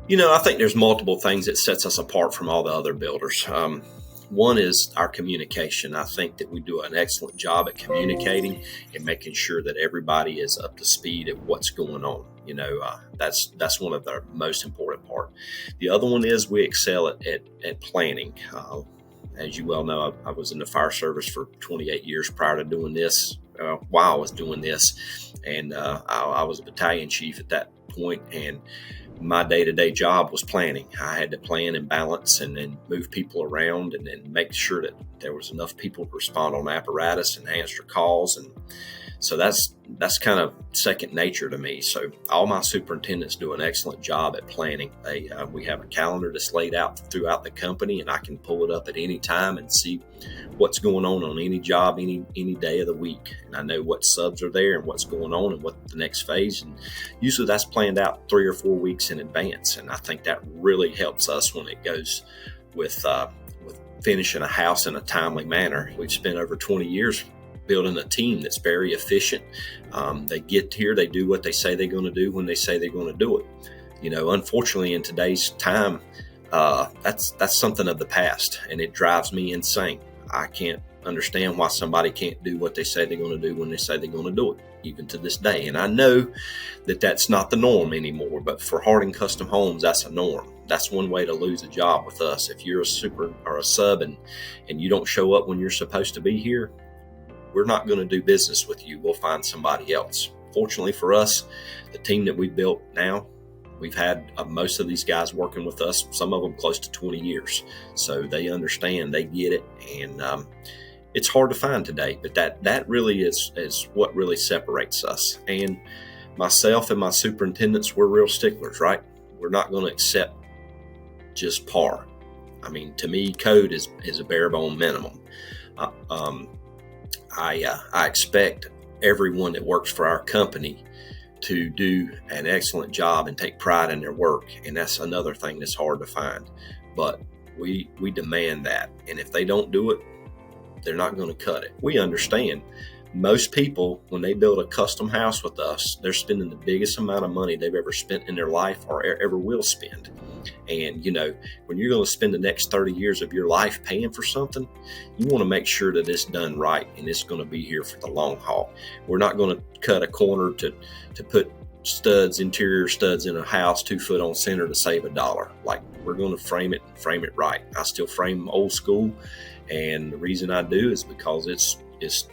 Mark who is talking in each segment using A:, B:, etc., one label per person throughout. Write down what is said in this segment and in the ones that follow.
A: I think there's multiple things that sets us apart from all the other builders. One is our communication. I think that we do an excellent job at communicating and making sure that everybody is up to speed at what's going on. That's one of the most important part. The other one is we excel at planning. As you well know, I was in the fire service for 28 years prior to doing this. While I was doing this, and I was a battalion chief at that point, and my day-to-day job was planning. I had to plan and balance and then move people around and then make sure that there was enough people to respond on apparatus and answer calls. And so that's kind of second nature to me. So all my superintendents do an excellent job at planning. We have a calendar that's laid out throughout the company, and I can pull it up at any time and see what's going on any job, any day of the week. And I know what subs are there and what's going on and what the next phase. And usually that's planned out 3 or 4 weeks in advance. And I think that really helps us when it goes with finishing a house in a timely manner. We've spent over 20 years building a team that's very efficient. They get here, they do what they say they're going to do when they say they're going to do it. Unfortunately, in today's time, that's something of the past, and it drives me insane. I can't understand why somebody can't do what they say they're going to do when they say they're going to do it, even to this day. And I know that that's not the norm anymore, but for Harding Custom Homes, that's a norm. That's one way to lose a job with us. If you're a super or a sub and you don't show up when you're supposed to be here, we're not going to do business with you. We'll find somebody else. Fortunately for us, the team that we built now, we've had most of these guys working with us, some of them close to 20 years. So they understand, they get it. And it's hard to find today, but that really is what really separates us. And myself and my superintendents, we're real sticklers, right? We're not going to accept just par. I mean, to me, code is a bare bone minimum. I expect everyone that works for our company to do an excellent job and take pride in their work. And that's another thing that's hard to find. But we demand that. And if they don't do it, they're not going to cut it. We understand. Most people, when they build a custom house with us, they're spending the biggest amount of money they've ever spent in their life or ever will spend. And, when you're going to spend the next 30 years of your life paying for something, you want to make sure that it's done right and it's going to be here for the long haul. We're not going to cut a corner to put interior studs in a house 2 foot on center to save $1. Like, we're going to frame it right. I still frame old school. And the reason I do is because it's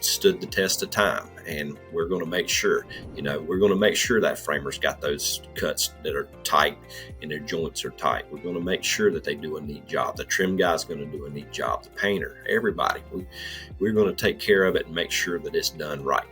A: stood the test of time, and we're going to make sure, that framer's got those cuts that are tight and their joints are tight. We're going to make sure that they do a neat job. The trim guy's going to do a neat job. The painter, everybody, we're going to take care of it and make sure that it's done right.